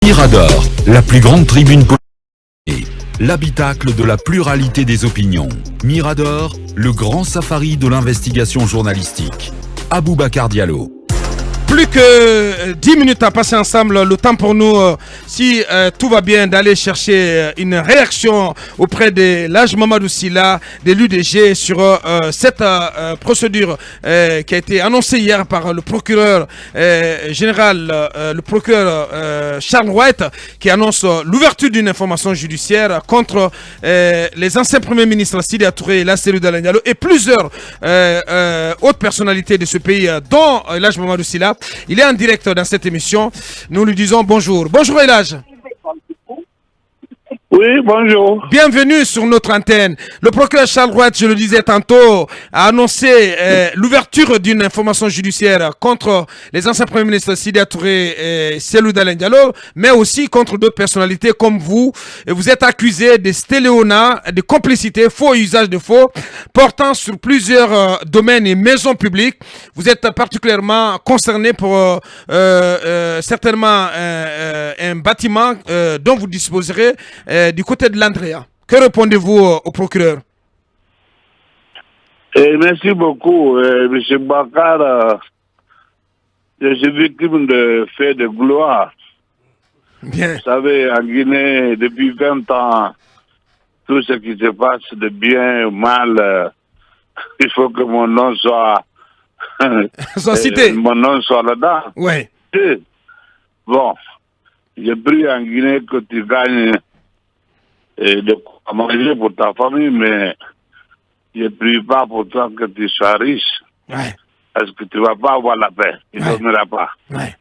Mirador, la plus grande tribune politique, l'habitacle de la pluralité des opinions. Mirador, le grand safari de l'investigation journalistique. Aboubacar Diallo. Plus que 10 minutes à passer ensemble, le temps pour nous, si tout va bien, d'aller chercher une réaction auprès de l'Haj Mamadou Sylla, de l'UDG, sur cette procédure qui a été annoncée hier par le procureur général, le procureur Charles White, qui annonce l'ouverture d'une information judiciaire contre les anciens premiers ministres Sidya Touré et Cellou Dalein Diallo et plusieurs autres personnalités de ce pays, dont l'Haj Mamadou Sylla. Il est en direct dans cette émission. Nous lui disons bonjour. Bonjour El Hadj. Oui, bonjour. Bienvenue sur notre antenne. Le procureur Charles White, je le disais tantôt, a annoncé l'ouverture d'une information judiciaire contre les anciens premiers ministres Sidya Touré et Cellou Dalein Diallo, mais aussi contre d'autres personnalités comme vous. Et vous êtes accusé de stéléonat, de complicité, faux usage de faux, portant sur plusieurs domaines et maisons publiques. Vous êtes particulièrement concerné pour certainement un bâtiment dont vous disposerez du côté de l'Andrea. Que répondez-vous au procureur? Merci beaucoup, M. Bakar. Je suis victime de faits de gloire. Bien. Vous savez, en Guinée, depuis 20 ans, tout ce qui se passe de bien ou mal, il faut que mon nom soit... cité. Mon nom soit là-dedans. Oui. Bon, j'ai pris en Guinée que tu gagnes de quoi manger pour ta famille, mais je ne prie pas pour toi que tu sois riche. Ouais. Parce que tu ne vas pas avoir la paix. Tu ne dormiras pas. Ouais.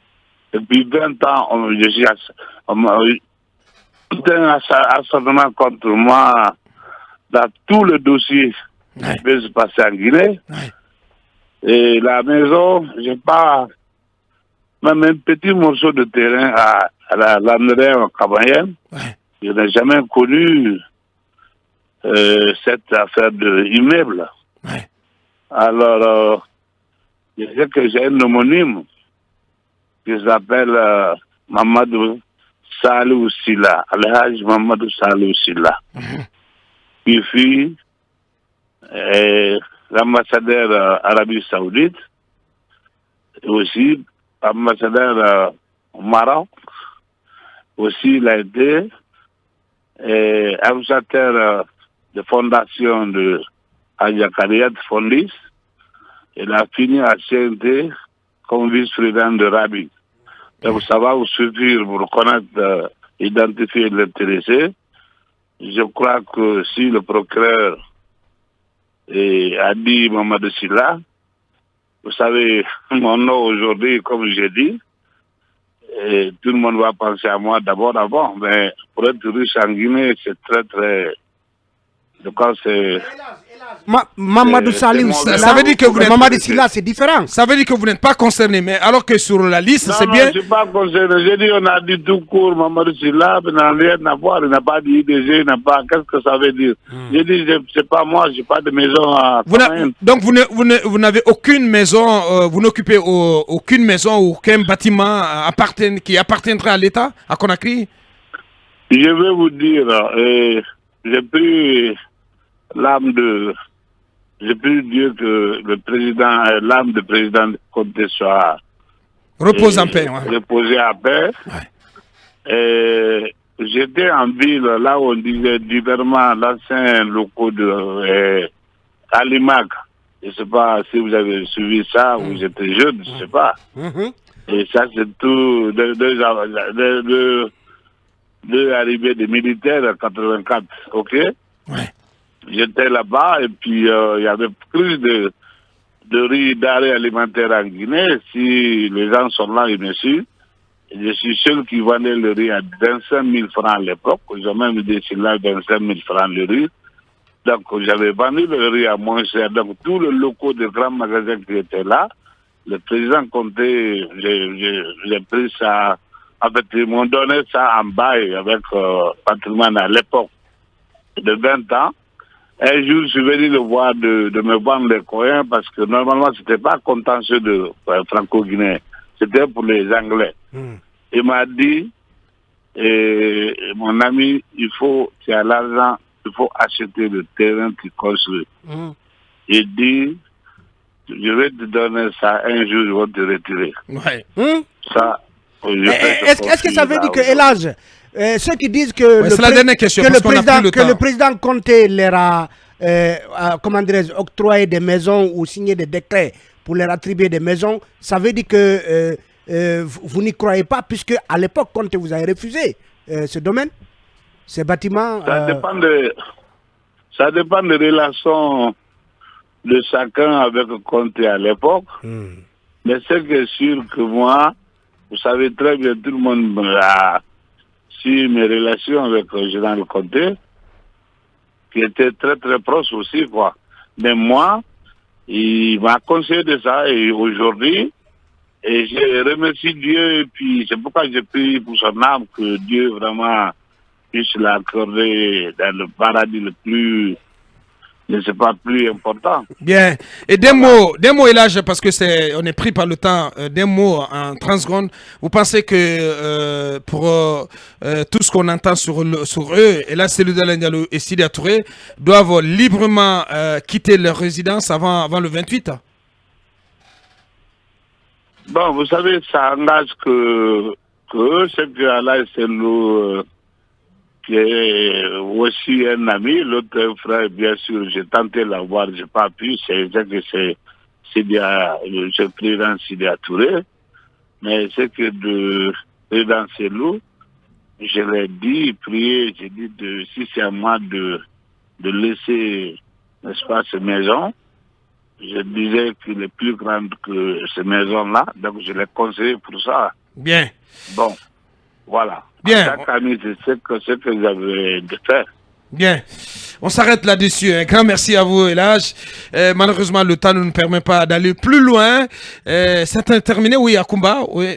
Depuis 20 ans, je suis tout un assassonnement contre moi dans tous les dossiers qui peuvent se passer en Guinée. Ouais. Et la maison, je n'ai pas même un petit morceau de terrain à l'André en Cabayen. Ouais. Je n'ai jamais connu cette affaire d'immeuble. Ouais. Alors, je sais que j'ai un homonyme qui s'appelle Mamadou Salou Sylla, Al-Haj Mamadou Salou Sylla, qui fut l'ambassadeur Arabie Saoudite, et aussi ambassadeur au Maroc. Aussi, il a été administrateur de fondation de Hadjakariat Fondis. Il a fini à CNT comme vice-président de Rabi. Donc ça va vous suffire pour reconnaître, identifier l'intéressé. Je crois que si le procureur a dit Mamadou Sylla, vous savez, mon nom aujourd'hui, comme j'ai dit, et tout le monde va penser à moi d'abord avant, mais pour être riche en Guinée, c'est très... Je crois que c'est... Mamadou Salou Sylla, ça veut dire que vous Mamadou Sylla, c'est différent. Ça veut dire que vous n'êtes pas concerné, mais alors que sur la liste, c'est bien. Non, je ne suis pas concerné. J'ai dit, on a dit tout court, Mamadou Sylla, mais n'a rien à voir. Il n'a pas dit IDG, il n'a pas... Qu'est-ce que ça veut dire? J'ai dit, c'est pas moi, je n'ai pas de maison à... Donc, vous n'avez aucune maison, vous n'occupez aucune maison ou aucun bâtiment qui appartiendrait à l'État, à Conakry? Je vais vous dire, j'ai pris l'âme de... J'ai pris Dieu que le président, l'âme du président Conté soit... Repose en paix. Ouais. Reposé en paix. Ouais. J'étais en ville, là où on disait diversement l'ancien locaux de Alimac. Je ne sais pas si vous avez suivi ça, vous étiez jeune, je ne sais pas. Et ça, c'est tout, deux arrivées des militaires en 84, ok? Ouais. J'étais là-bas et puis il y avait plus de riz d'arrêt alimentaire en Guinée. Si les gens sont là, bien sûr. Je suis seul qui vendait le riz à 25 000 francs à l'époque. Ils ont même décidé là 25 000 francs le riz. Donc j'avais vendu le riz à moins cher. Donc tous les locaux de grands magasins qui étaient là, le président Conté, j'ai pris ça. En fait, ils m'ont donné ça en bail avec patrimoine à l'époque de 20 ans. Un jour, je suis venu le voir de me vendre les coins parce que normalement, ce n'était pas contentieux de franco-guinéen. C'était pour les Anglais. Il m'a dit, Et mon ami, tu as l'argent, il faut acheter le terrain tu construis. Et dire, je vais te donner ça, un jour, je vais te retirer. Ouais. Ça, Est-ce que ça veut dire que, Elage, ceux qui disent que, c'est la dernière question, que, parce qu'on a plus le temps. le président Conté leur a, comment dirais-je, octroyé des maisons ou signé des décrets pour leur attribuer des maisons, ça veut dire que vous n'y croyez pas, puisque à l'époque, Conté vous avez refusé ce domaine, ces bâtiments. Ça dépend des relations de chacun avec Conté à l'époque. Mais c'est que sûr que moi, vous savez très bien, tout le monde a su mes relations avec le général Conté, qui était très très proche aussi, quoi. Mais moi, il m'a conseillé de ça, et aujourd'hui, et je remercie Dieu, et puis c'est pourquoi j'ai pris pour son âme que Dieu vraiment puisse l'accorder dans le paradis le plus, ne sais pas, plus important. Bien. Et des mots, Elage, parce que on est pris par le temps, des mots en 30 secondes. Vous pensez que pour tout ce qu'on entend sur eux, et là, Cellou Dalein Diallo et Sidi Touré, doivent librement quitter leur résidence avant le 28? Bon, vous savez, ça engage que c'est que Allah Cellou, qui est aussi un ami, l'autre frère, bien sûr, j'ai tenté de l'avoir, j'ai pas pu, c'est le président Sidi Touré, mais c'est que de président Cellou, je l'ai dit, prié, j'ai dit si c'est à moi de laisser, n'est-ce pas, ces maisons, je disais qu'il est plus grand que ces maisons-là, donc je l'ai conseillé pour ça. Bien. Bon, voilà. Bien. Chaque année, c'est ce que j'avais de faire. Bien. On s'arrête là-dessus. Un grand merci à vous, Elage. Malheureusement, le temps ne nous permet pas d'aller plus loin. C'est terminé, oui, Akumba. Oui.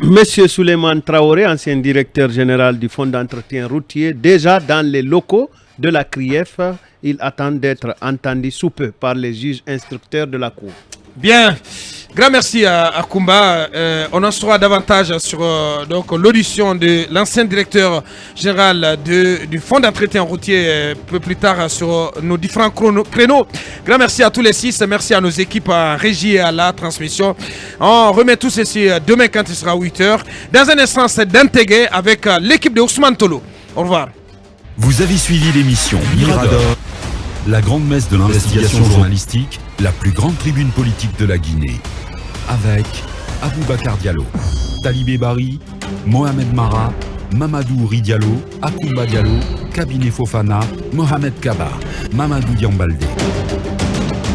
Monsieur Souleymane Traoré, ancien directeur général du Fonds d'entretien routier, déjà dans les locaux de la CRIEF, il attend d'être entendu sous peu par les juges instructeurs de la Cour. Bien. Grand merci à Kumba. On en saura davantage sur l'audition de l'ancien directeur général du Fonds d'entretien routier un peu plus tard sur nos différents créneaux. Grand merci à tous les 6. Merci à nos équipes en régie et à la transmission. On remet tout ceci demain quand il sera 8h. Dans un instant, c'est d'Antégué avec l'équipe de Ousmane Tolo. Au revoir. Vous avez suivi l'émission Mirador, la grande messe de l'investigation journalistique, la plus grande tribune politique de la Guinée. Avec Aboubacar Diallo, Talibé Bari, Mohamed Mara, Mamadou Ouri Diallo, Akoumba Diallo, Kabinet Fofana, Mohamed Kaba, Mamadou Diambaldé.